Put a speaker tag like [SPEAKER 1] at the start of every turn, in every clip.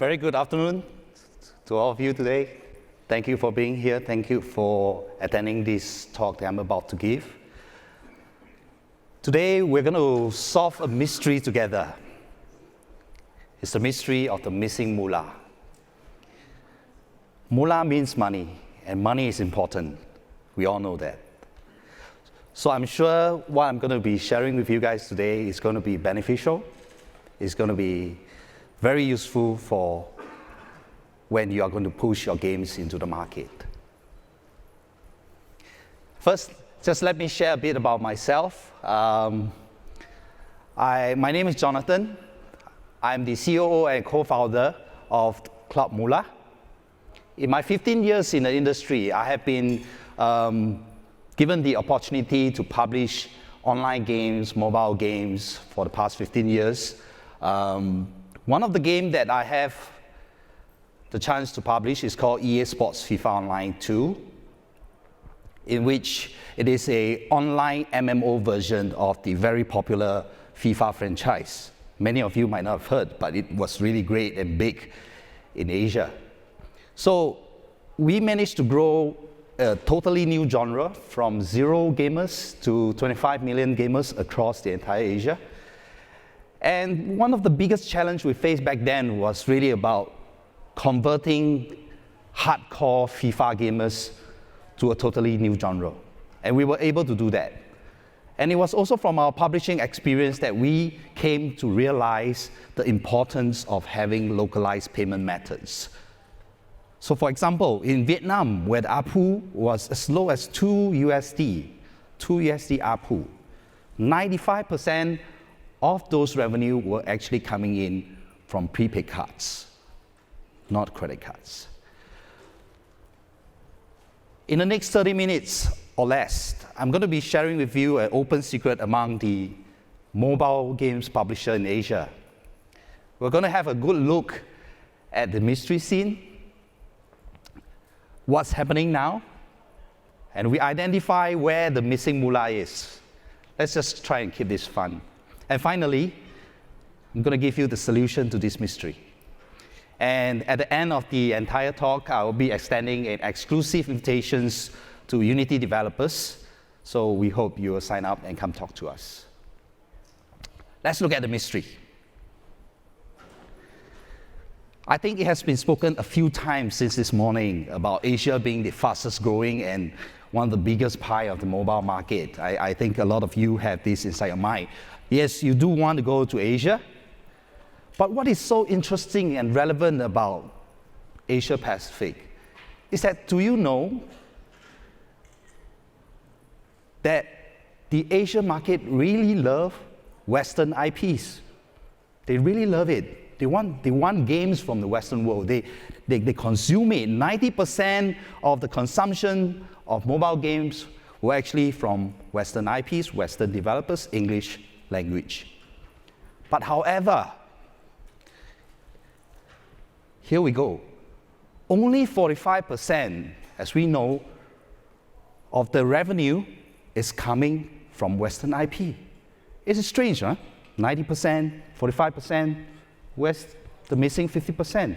[SPEAKER 1] Very good afternoon to all of you today. Thank you for being here. Thank you for attending this talk that I'm about to give. Today, we're going to solve a mystery together. It's the mystery of the missing moolah. Moolah means money, and money is important. We all know that. So I'm sure what I'm going to be sharing with you guys today is going to be beneficial. It's going to be very useful for when you are going to push your games into the market. First, just let me share a bit about myself. My name is Jonathon. I'm the COO and co-founder of CloudMoolah. In my 15 years in the industry, I have been given the opportunity to publish online games, mobile games for the past 15 years. One of the games that I have the chance to publish is called EA Sports FIFA Online 2, in which it is an online MMO version of the very popular FIFA franchise. Many of you might not have heard, but it was really great and big in Asia. So we managed to grow a totally new genre from 0 gamers to 25 million gamers across the entire Asia. And one of the biggest challenges we faced back then was really about converting hardcore FIFA gamers to a totally new genre. And we were able to do that. And it was also from our publishing experience that we came to realize the importance of having localized payment methods. So for example, in Vietnam, where the ARPU was as low as 2 USD ARPU, 95% of those revenue were actually coming in from prepaid cards, not credit cards. In the next 30 minutes or less, I'm going to be sharing with you an open secret among the mobile games publisher in Asia. We're going to have a good look at the mystery scene, what's happening now, and we identify where the missing moolah is. Let's just try and keep this fun. And finally, I'm going to give you the solution to this mystery. And at the end of the entire talk, I will be extending an exclusive invitations to Unity developers. So we hope you will sign up and come talk to us. Let's look at the mystery. I think it has been spoken a few times since this morning about Asia being the fastest growing and one of the biggest pie of the mobile market. I think a lot of you have this inside your mind. Yes, you do want to go to Asia, but what is so interesting and relevant about Asia Pacific is that, do you know that the Asian market really love Western IPs? They really love it. They want games from the Western world. They consume it. 90% of the consumption of mobile games were actually from Western IPs, Western developers, English language. But however, here we go. Only 45%, as we know, of the revenue is coming from Western IP. It's strange, huh? 90%, 45%, where's the missing 50%?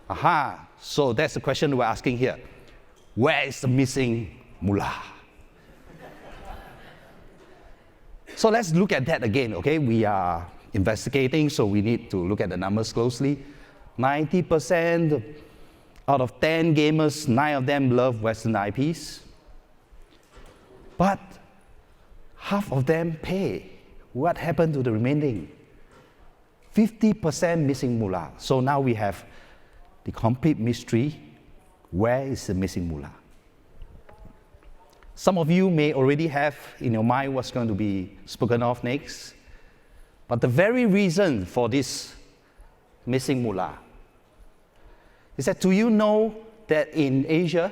[SPEAKER 1] Aha, so that's the question we're asking here. Where is the missing moolah? So let's look at that again, okay? We are investigating, so we need to look at the numbers closely. 90% out of 10 gamers, 9 of them love Western IPs. But half of them pay. What happened to the remaining? 50% missing moolah. So now we have the complete mystery. Where is the missing moolah? Some of you may already have in your mind what's going to be spoken of next. But the very reason for this missing moolah is that, do you know that in Asia,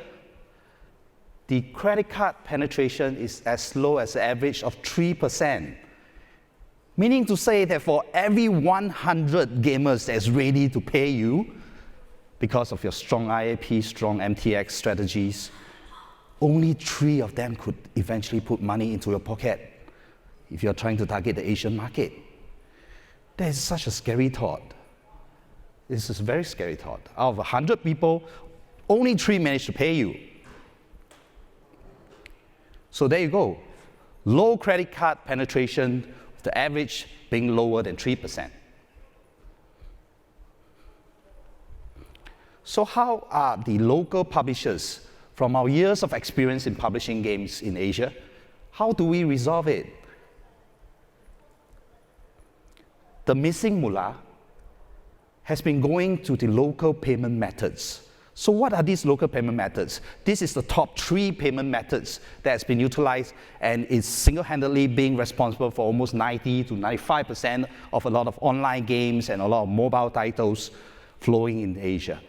[SPEAKER 1] the credit card penetration is as low as an average of 3%? Meaning to say that for every 100 gamers that's ready to pay you because of your strong IAP, strong MTX strategies, only 3 of them could eventually put money into your pocket if you're trying to target the Asian market. That is such a scary thought. This is a very scary thought. Out of 100 people, only 3 manage to pay you. So there you go. Low credit card penetration, the average being lower than 3%. So how are the local publishers, from our years of experience in publishing games in Asia, how do we resolve it? The missing Moolah has been going to the local payment methods. So what are these local payment methods? This is the top 3 payment methods that has been utilized and is single-handedly being responsible for almost 90 to 95% of a lot of online games and a lot of mobile titles flowing in Asia.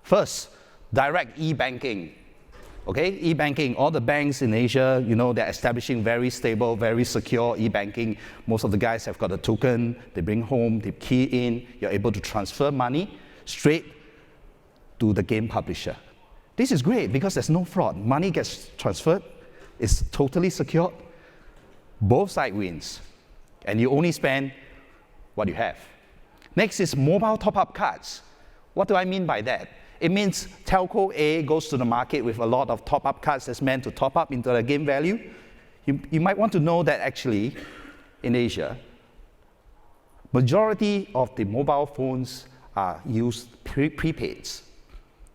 [SPEAKER 1] First, direct e-banking. Okay, e-banking, all the banks in Asia, they're establishing very stable, very secure e-banking. Most of the guys have got a token, they bring home, they key in, you're able to transfer money straight to the game publisher. This is great because there's no fraud. Money gets transferred, it's totally secured, both sides wins, and you only spend what you have. Next is mobile top-up cards. What do I mean by that? It means telco A goes to the market with a lot of top-up cards that's meant to top up into the game value. You might want to know that actually, in Asia, majority of the mobile phones are used prepaids.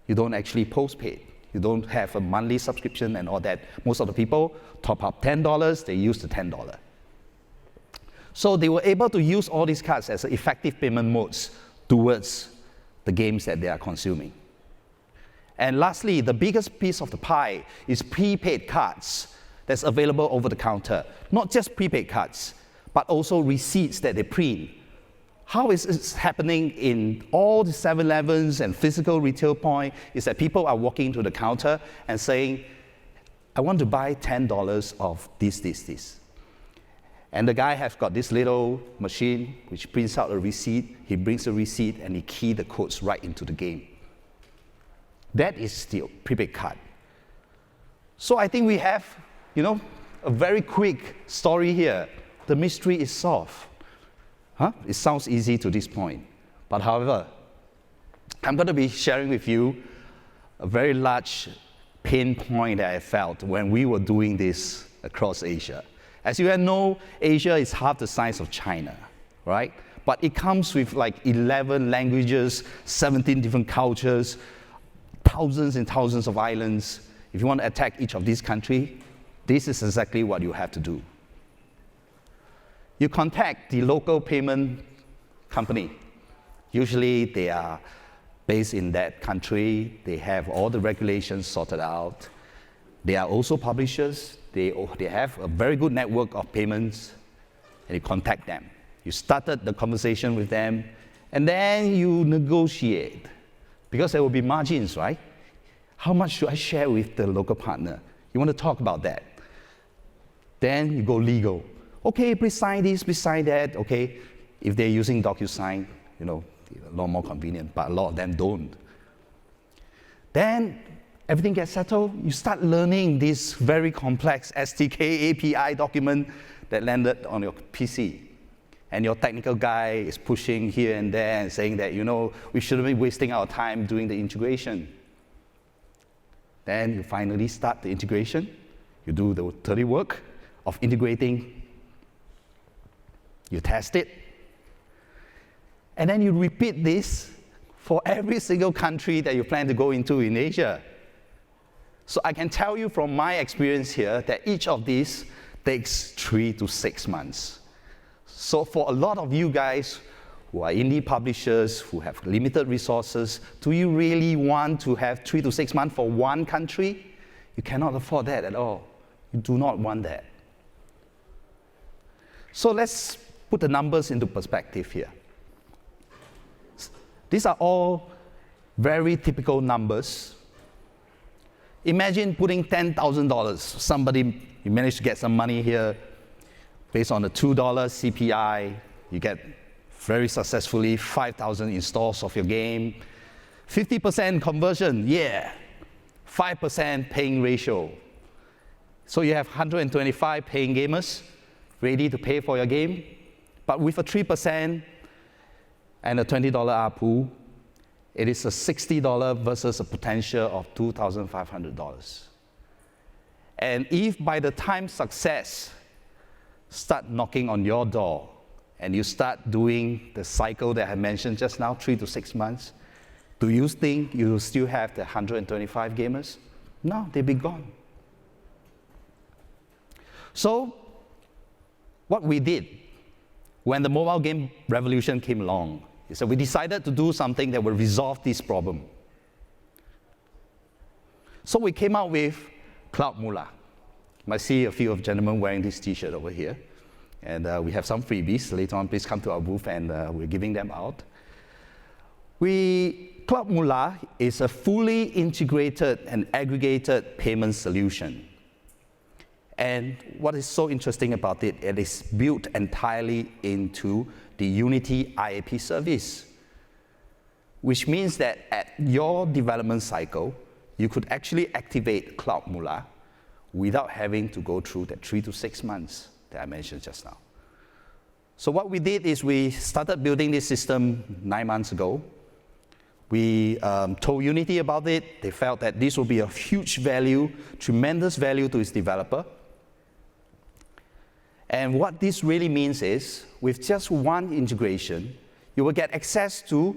[SPEAKER 1] You don't actually postpaid. You don't have a monthly subscription and all that. Most of the people top up $10, they use the $10. So they were able to use all these cards as effective payment modes towards the games that they are consuming. And lastly, the biggest piece of the pie is prepaid cards that's available over the counter. Not just prepaid cards, but also receipts that they print. How is this happening in all the 7-Elevens and physical retail point is that people are walking to the counter and saying, I want to buy $10 of this. And the guy has got this little machine which prints out a receipt, he brings the receipt and he keys the codes right into the game. That is the prepaid card. So I think we have, a very quick story here. The mystery is solved. It sounds easy to this point. But however, I'm going to be sharing with you a very large pain point that I felt when we were doing this across Asia. As you all know, Asia is half the size of China, right? But it comes with like 11 languages, 17 different cultures, thousands and thousands of islands. If you want to attack each of these countries, this is exactly what you have to do. You contact the local payment company. Usually they are based in that country. They have all the regulations sorted out. They are also publishers. They have a very good network of payments, and you contact them. You started the conversation with them, and then you negotiate, because there will be margins, right? How much should I share with the local partner? You want to talk about that. Then you go legal. Okay, please sign this, please sign that. Okay, if they're using DocuSign, a lot more convenient, but a lot of them don't. Then everything gets settled. You start learning this very complex SDK API document that landed on your PC. And your technical guy is pushing here and there and saying that, we shouldn't be wasting our time doing the integration. Then you finally start the integration. You do the dirty work of integrating. You test it. And then you repeat this for every single country that you plan to go into in Asia. So I can tell you from my experience here that each of these takes 3 to 6 months. So for a lot of you guys who are indie publishers, who have limited resources, do you really want to have 3 to 6 months for one country? You cannot afford that at all. You do not want that. So let's put the numbers into perspective here. These are all very typical numbers. Imagine putting $10,000. Somebody, you managed to get some money here based on the $2 CPI. You get very successfully 5,000 installs of your game. 50% conversion, yeah. 5% paying ratio. So you have 125 paying gamers ready to pay for your game. But with a 3% and a $20 ARPU, It is a $60 versus a potential of $2,500. And if by the time success start knocking on your door and you start doing the cycle that I mentioned just now, 3 to 6 months, do you think you will still have the 125 gamers? No, they'll be gone. So, what we did when the mobile game revolution came along is that we decided to do something that will resolve this problem. So we came out with CloudMoolah. You might see a few of gentlemen wearing this t-shirt over here. And we have some freebies. Later on, please come to our booth and we're giving them out. CloudMoolah is a fully integrated and aggregated payment solution. And what is so interesting about it, it is built entirely into the Unity IAP service, which means that at your development cycle, you could actually activate CloudMoolah without having to go through that 3 to 6 months that I mentioned just now. So what we did is we started building this system 9 months ago. We told Unity about it. They felt that this would be a huge value, tremendous value to its developer. And what this really means is, with just one integration, you will get access to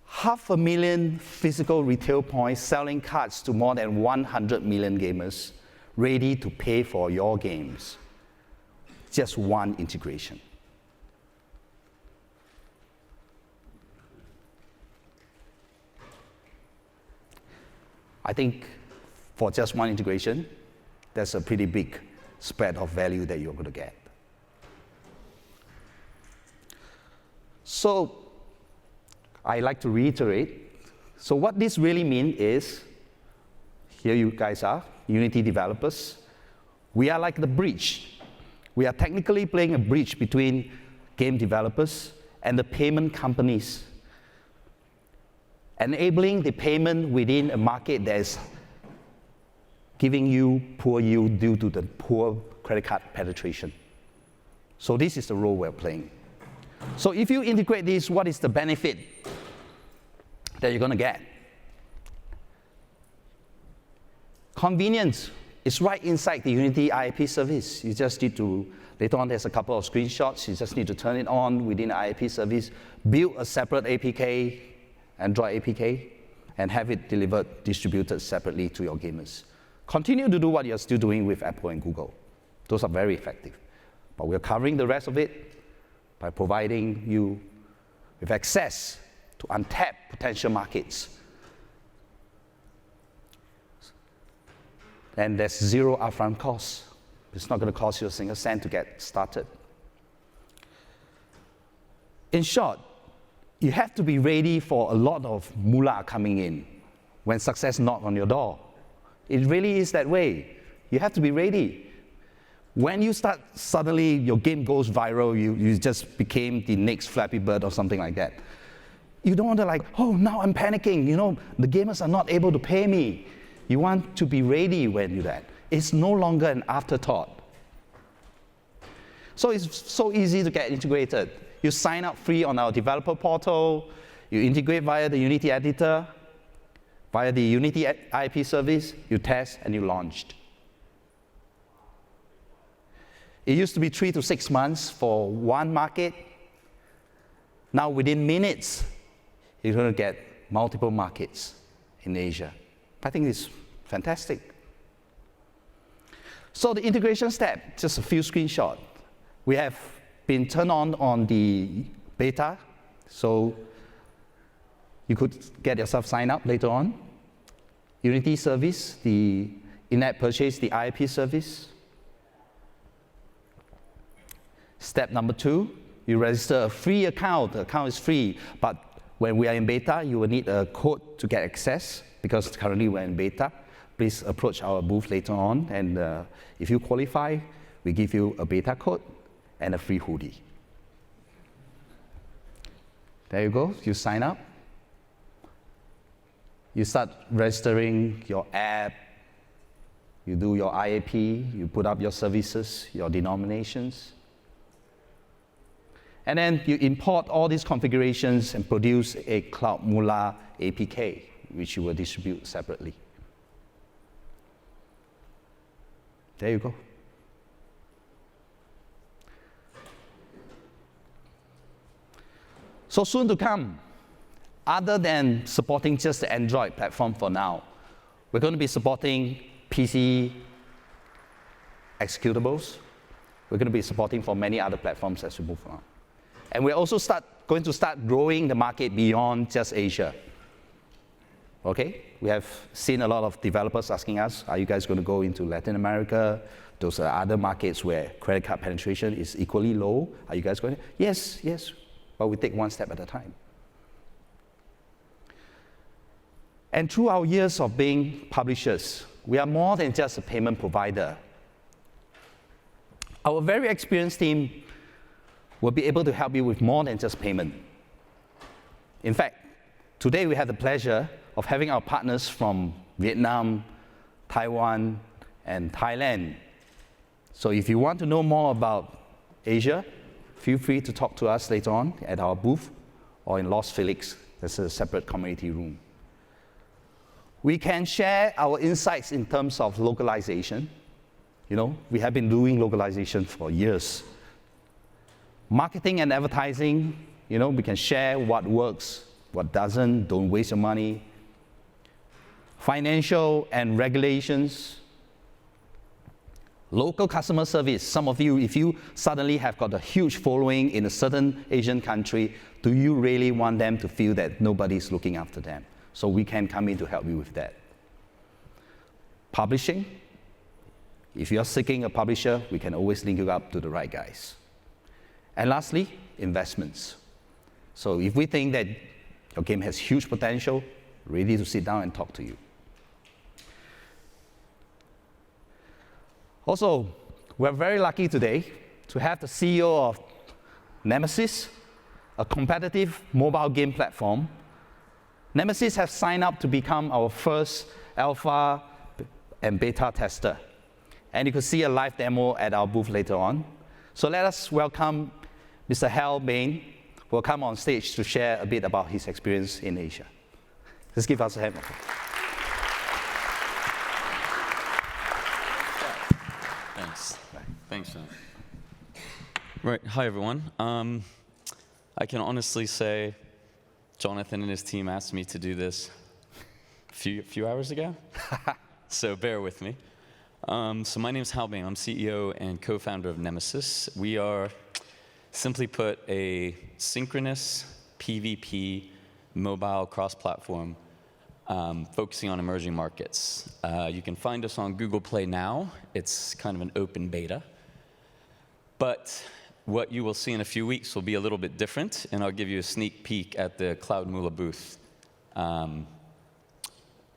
[SPEAKER 1] 500,000 physical retail points selling cards to more than 100 million gamers ready to pay for your games. Just one integration. I think for just one integration, that's a pretty big spread of value that you're going to get. So I like to reiterate. So what this really means is, here you guys are, Unity developers. We are like the bridge. We are technically playing a bridge between game developers and the payment companies, enabling the payment within a market that is giving you poor yield due to the poor credit card penetration. So this is the role we're playing. So if you integrate this, what is the benefit that you're going to get? Convenience is right inside the Unity IAP service. You just need to, later on there's a couple of screenshots, you just need to turn it on within the IAP service, build a separate APK, Android APK, and have it delivered, distributed separately to your gamers. Continue to do what you're still doing with Apple and Google. Those are very effective. But we're covering the rest of it by providing you with access to untapped potential markets. And there's zero upfront cost. It's not going to cost you a single cent to get started. In short, you have to be ready for a lot of moolah coming in when success knocks on your door. It really is that way. You have to be ready. When you start, suddenly your game goes viral, you just became the next Flappy Bird or something like that. You don't want to like, oh, now I'm panicking. You know, the gamers are not able to pay me. You want to be ready when you do that. It's no longer an afterthought. So it's so easy to get integrated. You sign up free on our developer portal. You integrate via the Unity editor. Via the Unity IAP service, you test and you launched. It used to be 3 to 6 months for one market. Now within minutes, you're going to get multiple markets in Asia. I think it's fantastic. So the integration step, just a few screenshots. We have been turned on the beta, so you could get yourself signed up later on. Unity service, the in-app purchase, the IAP service. Step number 2, you register a free account. The account is free, but when we are in beta, you will need a code to get access, because currently we're in beta. Please approach our booth later on, and if you qualify, we give you a beta code and a free hoodie. There you go, you sign up. You start registering your app, you do your IAP, you put up your services, your denominations. And then you import all these configurations and produce a CloudMoolah APK, which you will distribute separately. There you go. So soon to come, other than supporting just the Android platform for now, we're going to be supporting PC executables. We're going to be supporting for many other platforms as we move on. And we're also going to start growing the market beyond just Asia. Okay? We have seen a lot of developers asking us, are you guys going to go into Latin America? Those are other markets where credit card penetration is equally low. Are you guys going to? Yes, yes. But we take one step at a time. And through our years of being publishers, we are more than just a payment provider. Our very experienced team will be able to help you with more than just payment. In fact, today we have the pleasure of having our partners from Vietnam, Taiwan, and Thailand. So if you want to know more about Asia, feel free to talk to us later on at our booth or in Los Felix. There's a separate community room. We can share our insights in terms of localization. You know, we have been doing localization for years. Marketing and advertising, you know, we can share what works, what doesn't, don't waste your money. Financial and regulations. Local customer service. Some of you, if you suddenly have got a huge following in a certain Asian country, do you really want them to feel that nobody's looking after them? So we can come in to help you with that. Publishing. If you're seeking a publisher, we can always link you up to the right guys. And lastly, investments. So if we think that your game has huge potential, ready to sit down and talk to you. Also, we're very lucky today to have the CEO of Nemesis, a competitive mobile game platform. Nemesis has signed up to become our first alpha and beta tester. And you can see a live demo at our booth later on. So let us welcome Mr. Hal Bain, who will come on stage to share a bit about his experience in Asia. Let's give us a hand.
[SPEAKER 2] Thanks. Thanks, John. Right. Hi, everyone. I can honestly say Jonathan and his team asked me to do this a few hours ago, so bear with me. So my name's Hal Bain. I'm CEO and co-founder of Nemesis. We are, simply put, a synchronous PvP mobile cross-platform focusing on emerging markets. You can find us on Google Play now. It's kind of an open beta. But what you will see in a few weeks will be a little bit different, and I'll give you a sneak peek at the CloudMoolah booth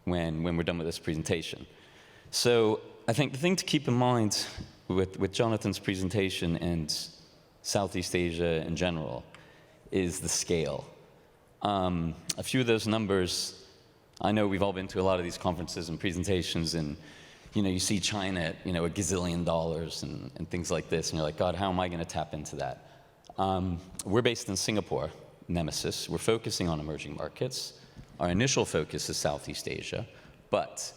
[SPEAKER 2] when we're done with this presentation. So I think the thing to keep in mind with Jonathan's presentation and Southeast Asia in general is the scale. A few of those numbers, I know we've all been to a lot of these conferences and presentations, and you see China at $1 gazillion and things like this, and you're like, God, how am I going to tap into that? We're based in Singapore, Nemesis. We're focusing on emerging markets. Our initial focus is Southeast Asia, but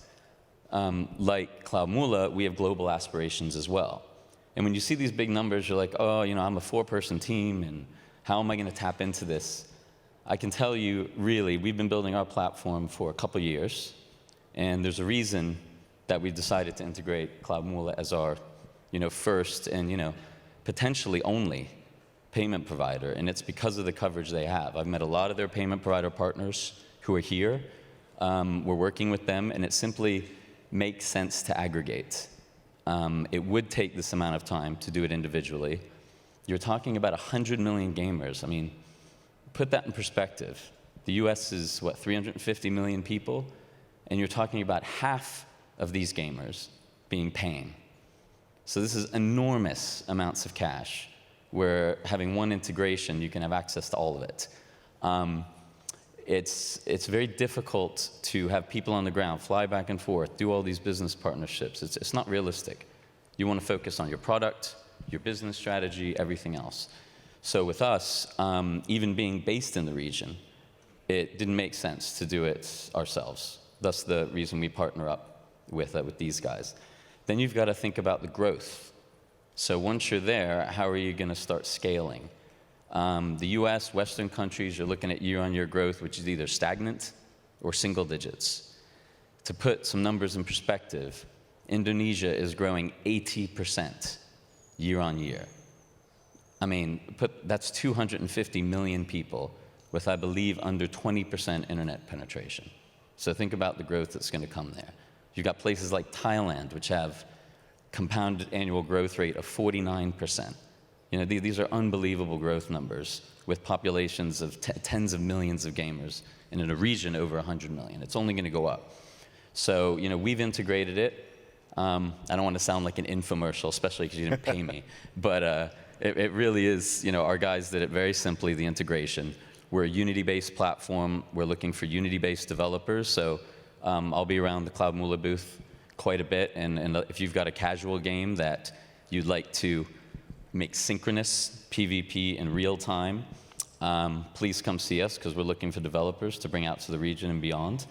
[SPEAKER 2] like CloudMoolah, we have global aspirations as well. And when you see these big numbers, you're like, oh, I'm a 4-person team, and how am I going to tap into this? I can tell you, really, we've been building our platform for a couple years, and there's a reason that we've decided to integrate CloudMoolah as our first and potentially only payment provider, and it's because of the coverage they have. I've met a lot of their payment provider partners who are here. We're working with them, and it simply makes sense to aggregate. It would take this amount of time to do it individually. You're talking about 100 million gamers. I mean, put that in perspective. The US is, 350 million people? And you're talking about half of these gamers being paying. So this is enormous amounts of cash, where having one integration, you can have access to all of it. It's very difficult to have people on the ground fly back and forth, do all these business partnerships. It's not realistic. You want to focus on your product, your business strategy, everything else. So with us, even being based in the region, it didn't make sense to do it ourselves. That's the reason we partner up with these guys. Then you've got to think about the growth. So once you're there, how are you going to start scaling? The US, Western countries, you're looking at year-on-year growth, which is either stagnant or single digits. To put some numbers in perspective, Indonesia is growing 80% year-on-year. I mean, that's 250 million people with, I believe, under 20% internet penetration. So think about the growth that's going to come there. You've got places like Thailand, which have compounded annual growth rate of 49%. You know, these are unbelievable growth numbers with populations of tens of millions of gamers, and in a region over 100 million. It's only going to go up. So, you know, we've integrated it. I don't want to sound like an infomercial, especially because you didn't pay me, but it really is, you know, our guys did it very simply, the integration. We're a Unity-based platform. We're looking for Unity-based developers, so I'll be around the CloudMoolah booth quite a bit, and if you've got a casual game that you'd like to make synchronous PvP in real time, please come see us, because we're looking for developers to bring out to the region and beyond.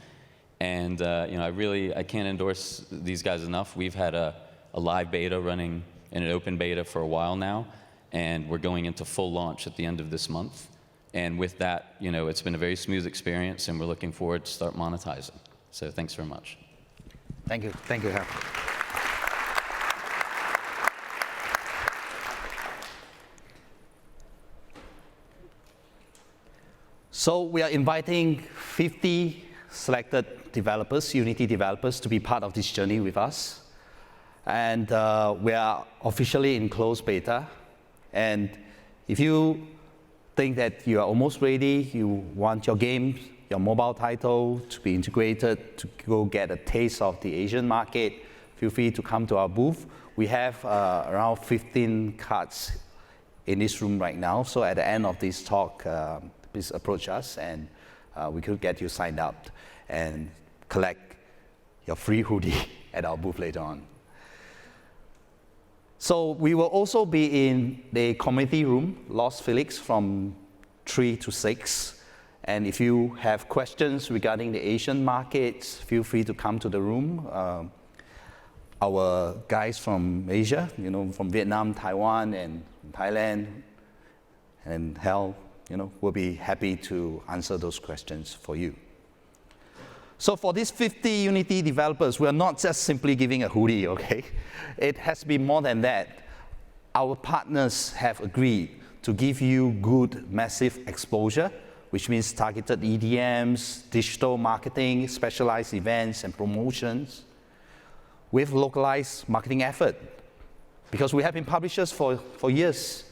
[SPEAKER 2] And you know, I can't endorse these guys enough. We've had a live beta running in an open beta for a while now, and we're going into full launch at the end of this month. And with that, you know, it's been a very smooth experience, and we're looking forward to start monetizing. So thanks very much.
[SPEAKER 1] Thank you. Thank you, Hal. So we are inviting 50 selected developers, Unity developers, to be part of this journey with us. And we are officially in closed beta. And if you think that you are almost ready, you want your game, your mobile title to be integrated, to go get a taste of the Asian market, feel free to come to our booth. We have around 15 cards in this room right now. So at the end of this talk, please approach us, and we could get you signed up and collect your free hoodie at our booth later on. So we will also be in the community room, Los Felix, from 3 to 6. And if you have questions regarding the Asian markets, feel free to come to the room. Our guys from Asia, you know, from Vietnam, Taiwan, and Thailand, and Hal, you know, will be happy to answer those questions for you. So for these 50 Unity developers, we are not just simply giving a hoodie, okay? It has to be more than that. Our partners have agreed to give you good, massive exposure, which means targeted EDMs, digital marketing, specialized events and promotions, with localized marketing effort. Because we have been publishers for years.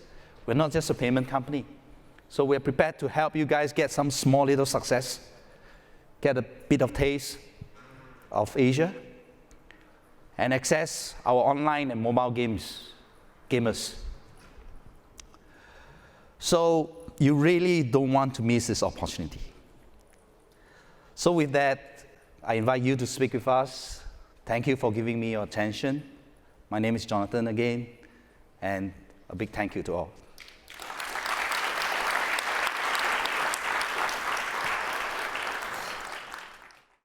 [SPEAKER 1] We're not just a payment company. So we're prepared to help you guys get some small little success, get a bit of taste of Asia, and access our online and mobile gamers. So you really don't want to miss this opportunity. So with that, I invite you to speak with us. Thank you for giving me your attention. My name is Jonathon again, and a big thank you to all.